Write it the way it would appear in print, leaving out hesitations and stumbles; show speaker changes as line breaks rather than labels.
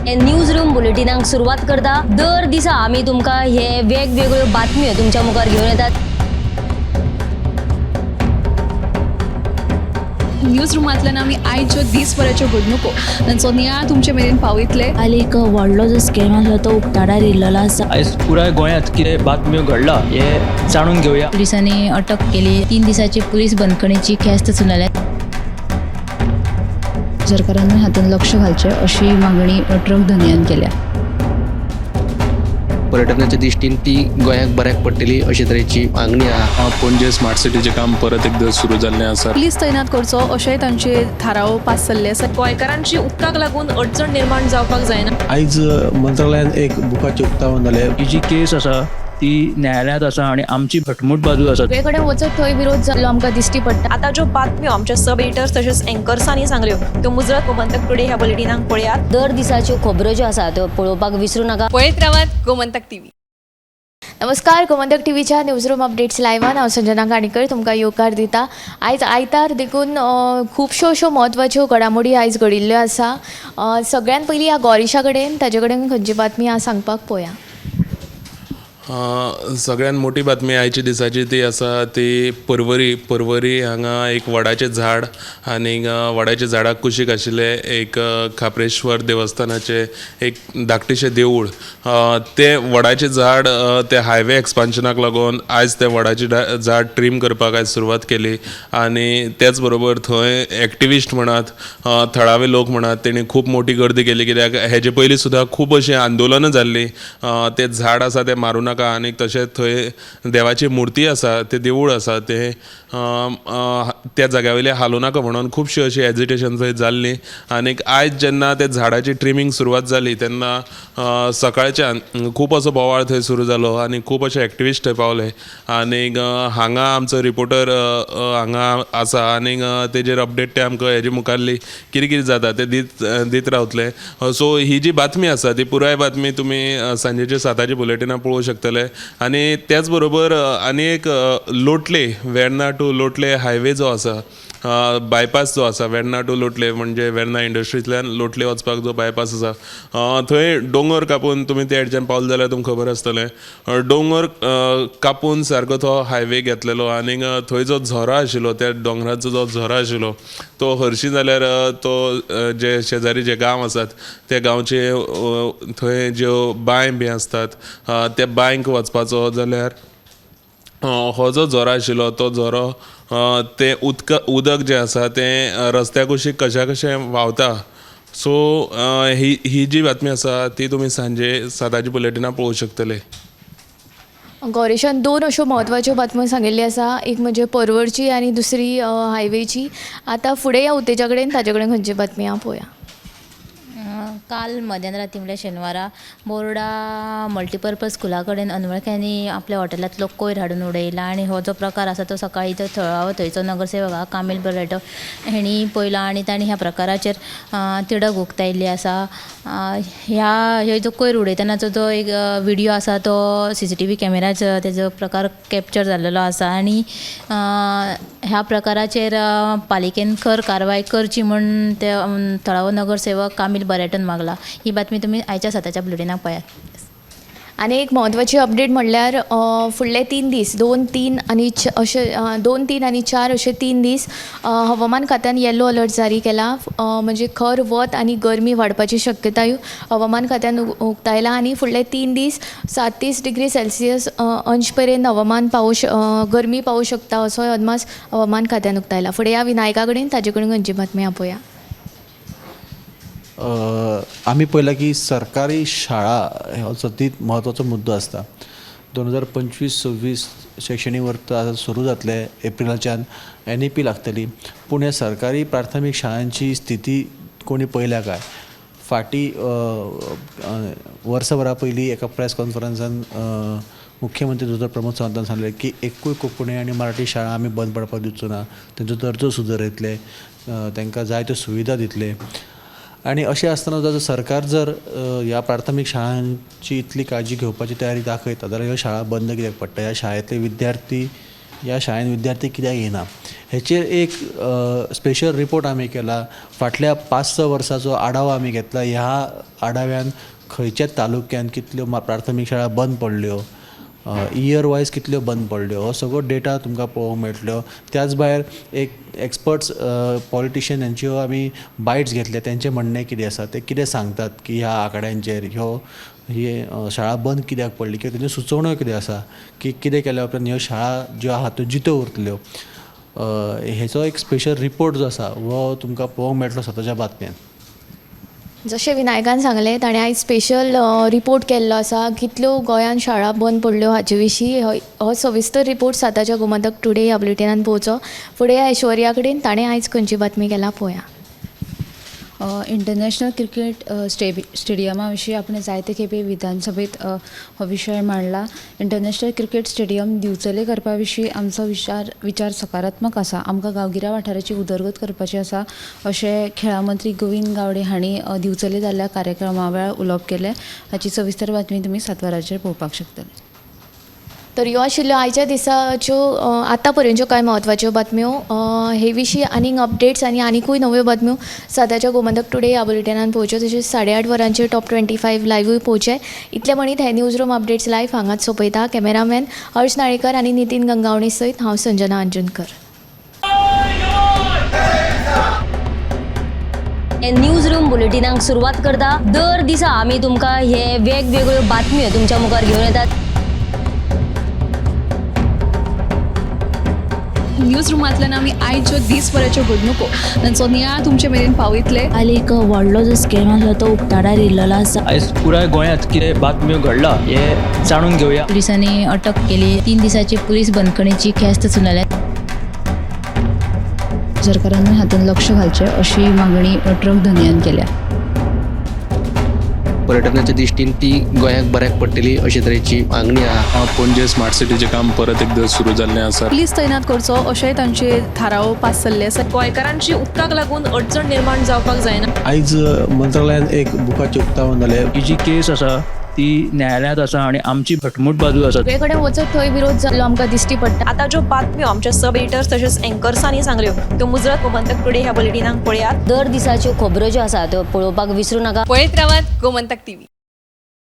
News room बुलेटिनाक सुरुवात करता। दर दिसा आम्ही तुमका हे वेगवेगळ्यो बातम्यो तुमच्या मुखार घेऊन येतात।
न्यूज रूमांतल्यान आमी आयच्यो दिसभराच्यो घडणुको तांचो नियाळ तुमचे मेरेन पावयतले।
आली एक व्हडलो जो स्कॅम आसलो तो उक्ताडार येयल्लो आसा।
आयज पुराय गोंयांत कितें बातम्यो घडला हे जाणून घेवया।
पुलिसांनी अटक केली। 3 दिसाची पुलीस बंदखणीची ख्यास्त चलयल्या। सरकारान हातूंत लक्ष घालचें अशी मागणी ट्रक धन्यान केल्या।
पर्यटनाच्या दृश्टीन ती गोंयाक बऱ्याक पडटली अशे तरेची मागणी आहा।
पणजे स्मार्ट सिटीचें काम परत एकदा सुरू जाल्लें आसा।
पुलीस तैनात करचो अशेंय तांचे थाराव पास जाल्ले आसा।
गोंयकारांची उदकाक लागून अडचण निर्माण जावपाक जायना।
आयज मंत्रालयान एक बुकाचें उक्तावण जालें।
ही जी केस आसा ती न्यायालयांत आसा आणि आमची घटमूट बाजू आसा।
सगळे कडेन वचत थंय विरोध जाल्लो आमकां दिश्टी पडटा।
आता ज्यो बातम्यो आमच्या सब एडिटर्स तशेंच एंकर्सांनी सांगल्यो त्यो मुजरत गोमंतक टुडे ह्या बुलेटिनाक पळयात।
दर दिसाच्यो खबरो ज्यो आसा त्यो पळोवपाक विसरू नका।
पळयत रावात गोमंतक टीव्ही।
नमस्कार, गोमंतक टीव्हीच्या न्यूजरूम अपडेट्स लायव्हान हांव संजना काणीकर तुमकां येवकार दिता। आयज आयतार देखून खुबश्यो अश्यो म्हत्वाच्यो घडामोडी आयज घडिल्ल्यो आसा। सगळ्यान पयलीं ह्या गौरीशा कडेन ताजे कडेन खंयची बातमी हांव सांगपाक पळोवया।
सगळ्यात मोठी बातमी आयच्या दिसाची ती आसा ती पर्वरी हांगा एक वडाचें झाड आनी वडाच्या झाडाक कुशीक आशिल्ले एक खापरेश्वर देवस्थानाचे एक धाकटेशें देवूळ। ते वडाचें झाड ते हायवे एक्सपान्शनाक लागून आयज ते वडाचें झाड ट्रीम करपाक आयज सुरवात केली आनी त्याच बरोबर थंय एक्टिविस्ट म्हणात थळावे लोक म्हणात तेणी खूब मोठी गर्दी केली कित्याक हेजे पयलीं सुद्दां खूब अशीं आंदोलनां जाल्लीं। ते झाड आसा ते मारूं नाका आनी तशेंच थंय देवाची मुर्ती आसा ते देवूळ आसा ते त्या जाग्या वयले हालोव नाका म्हणून खुबशीं अशीं एजिटेशन थंय जाल्लीं। आनीक आयज जेन्ना ते झाडाची ट्रिमींग सुरवात जाली तेन्ना सकाळच्यान खूब असो बोवाळ थंय सुरू जालो आनी खूब अशे एक्टिविस्ट थंय पावले आनीक हांगा आमचो रिपोर्टर हांगा आसा आनीक तेजेर अपडेट ते आमकां हेजे मुखारली कितें कितें जाता ते दीत रावतले। सो ही जी बातमी आसा ती पुराय बातमी तुमी सांजेच्या 7 बुलेटिनां पळोवंक शकतले। आनी त्याच बरोबर आनी एक लोटले वेर्ना टू लोटले हायवे जो आसा बायपास जो आसा वेर्ना टू लोटले म्हणजे वेर्ना इंडस्ट्रींतल्यान लोटले वचपाक जो बायपास आसा थंय दोंगर कापून तुमी त्या एडच्यान पावले जाल्यार तुमकां खबर आसतलें। दोंगर कापून सारको तो हायवे घेतलेलो आनीक थंय जो झरो आशिल्लो त्या दोंगराचो जो झरो आशिल्लो तो हरशीं जाल्यार तो जे शेजारी जे गांव आसात त्या गांवचे थंय ज्यो बांय बी आसतात त्या बांयक वचपाचो जाल्यार हो जो झरो आशिल्लो तो झरो ते उदक जें आसा तें रस्त्या कुशीक कशें व्हांवता। सो ही जी बातमी आसा ती तुमी सांजे 7 बुलेटिनां पळोवंक शकतले।
गौरीशान 2 अश्यो म्हत्वाच्यो बातम्यो सांगिल्ली आसा, एक म्हणजे पर्वरची आनी दुसरी हायवेची। आतां फुडें या उतेजा कडेन ताजे कडेन खंयची बातमी हांव पळोवया।
काल मध्यान राती म्हणल्यार शेनवारा बोर्डा मल्टीपर्पज स्कुला कडेन अनवळख्यांनी आपल्या हॉटेलांतलो कोयर हाडून उडयला आनी हो जो प्रकार आसा तो सकाळी तो थळावो थंयचो नगरसेवक आहा कामील बर्रेटो हेणी पळयलो आनी तांणी ह्या प्रकाराचेर तिडक उक्तायिल्ली आसा। ह्यो जो कोयर उडयतनाचो जो एक व्हिडियो आसा तो CCTV कॅमेराच तेजो प्रकार कॅप्चर जाल्लो आसा आनी ह्या प्रकाराचेर पालिकेन खर कारवाय करची म्हूण ते थळावो नगरसेवक कामील बर्रेटन मागला। ही बातमी तुम्ही आयच्या 7 बुलेटिनाक पळयात।
आनी एक म्हत्वाची अपडेट म्हणल्यार फुडले 3 दीस 2, 3 आनी अशे 2, 3 आनी 4 अशे 3 दीस हवामान खात्यान येलो अलर्ट जारी केला। म्हणजे खर वत आनी गरमी वाडपाची शक्यताय हवामान खात्यान उक्तायला आनी फुडले 3 दीस 37 डिग्री सेल्सियस अंश पर्यंत हवामान गरमी पावूं शकता असो अदमास हवामान खात्यान उक्तायला। फुडें या विनायका कडेन ताजे कडेन खंयची बातमी हांव पळोवया।
आमी पळयलां की सरकारी शाळा हो सतीत म्हत्वाचो मुद्दो आसता। 2025-26 शैक्षणीक वर्स सुरू जातले एप्रिलाच्यान NEP लागतली पूण ह्या सरकारी प्राथमीक शाळांची स्थिती कोणी पळयल्या काय? फाटीं वर्सभरा पयलीं एका प्रेस कॉन्फरन्सान मुख्यमंत्री डॉ. प्रमोद सावंतान सांगलें की एकूय कोंकणी आनी मराठी शाळा आमी बंद पडपाक दिवचो ना, तेंचो दर्जो सुदारयतले, तांकां जाय त्यो सुविधा दितले। आनी अशें आसतना जर सरकार जर ह्या प्राथमीक शाळांची इतली काळजी घेवपाची तयारी दाखयता जाल्यार ह्यो शाळा बंद कित्याक पडटा? ह्या शाळेंतले विद्यार्थी ह्या शाळेन विद्यार्थी कित्याक येना हेचेर एक स्पेशल रिपोर्ट आमी केला. फाटल्या 5-6 वर्सांचो आढावा आमी घेतला. ह्या आढाव्यान खंयच्या तालुक्यान कितल्यो प्राथमीक शाळा बंद पडल्यो, इयर वायज कितल्यो बंद पडल्यो, हो सगळो डेटा तुमकां पळोवंक मेळटलो. त्याच भायर एक एक्सपर्ट्स पॉलिटिशियन यांच्यो आमी बायट्स घेतले. तेंचें म्हणणें कितें आसा ते कितें सांगतात की ह्या आंकड्यांचेर ही शाळा बंद कित्याक पडली किंवा तेच्यो सुचोवण्यो कितें आसा की कितें केल्या उपरांत ह्यो शाळा ज्यो आहा त्यो जितो उरतल्यो. हेचो एक स्पेशल रिपोर्ट जो आसा हो तुमकां पळोवंक मेळटलो स्वताच्या बातम्यान.
जशें विनायकान सांगलें ताणें आयज स्पेशल रिपोर्ट केल्लो आसा कितल्यो गोंयान शाळा बंद पडल्यो हाचे विशीं. हो सविस्तर रिपोर्ट साताच्या गोमंतक टुडे ह्या बुलेटिनान पळोवचो. फुडें ऐश्वर्या कडेन ताणें आयज खंयची बातमी केला पळोवया.
इंटरनॅशनल क्रिकेट स्टेडियमा विशीं आपण जायते खेपे विधानसभेत हो विशय मांडला. इंटरनॅशनल क्रिकेट स्टेडियम दिवचले करपा विशीं आमचो विचार सकारात्मक आसा. आमकां गांवगिऱ्या वाठाराची उदरगत करपाची आसा अशें खेळा मंत्री गोविंद गावडे हांणी दिवचले जाल्ल्या कार्यक्रमा वेळार उलोवप केलें. हाची सविस्तर बातमी तुमी 7 वरांचेर पळोवपाक शकतले.
तर ह्यो आशिल्ल्यो आयच्या दिसाच्यो आतां पर्यंतच्यो कांय म्हत्वाच्यो बातम्यो. हे विशीं आनीक अपडेट्स आनी आनीकूय नव्यो बातम्यो साताच्या गोमंतक टुडे ह्या बुलेटिनान पळोवच्यो. तशेंच 8:30 वरांचेर टॉप 25 लायव्हूय पळोवचे. इतले म्हणीत हे न्यूज रूम अपडेट्स लायव्ह हांगाच सोंपयता. कॅमेरामॅन हर्ष नाळेकर आनी नितीन गंगावणे सयत हांव संजना अंजुनकर.
हे न्यूज रूम बुलेटिनाक सुरवात करता. दर दिसा आमी तुमकां हे वेगवेगळ्यो बातम्यो तुमच्या मुखार घेवन येतात.
न्यूज रुमांतल्यान आमी आयच्यो दिसभराच्यो घडणुको तांचो नियाळ तुमचे मेरेन पावयतले.
आनी एक व्हडलो जो स्कॅम आसा तो उक्ताडार येयल्लो आसा.
आयज पुराय गोंयांत कितें बातम्यो घडला हे जाणून घेवया.
पुलिसांनी अटक केली. 3 दिसाची पुलीस बंदखणीची ख्यास्त सुनायल्या.
सरकारान हातूंत लक्ष घालचें अशी मागणी ट्रक धन्यान केल्या.
पर्यटनाच्या दृश्टीन ती गोंयाक बऱ्याक पडटली अशे तरेची मागणी आहा.
पणजे स्मार्ट सिटीचें काम परत एकदा सुरू जाल्लें आसा.
पुलीस तैनात करचो अशेंय तांचे थाराव पास जाल्ले आसा.
गोंयकारांची उदकाक लागून अडचण निर्माण जावपाक जायना.
आयज मंत्रालयान एक बुकाचें उक्तावण जालें.
ही जी केस आसा ती न्यायालयांत आसा आणि आमची भटमूट बाजू आसा.
सगळे कडेन वचत थंय विरोध जाल्लो आमकां दिश्टी पडटा.
आता ज्यो बातम्यो आमच्या सब एडिटर्स तशेंच एंकर्सांनी सांगल्यो त्यो मुजरत गोमंतक टुडे ह्या बुलेटिनाक पळयात.
दर दिसाच्यो खबरो ज्यो आसा त्यो पळोवपाक विसरूं नाका.
पळयत रावात गोमंतक टीव्ही.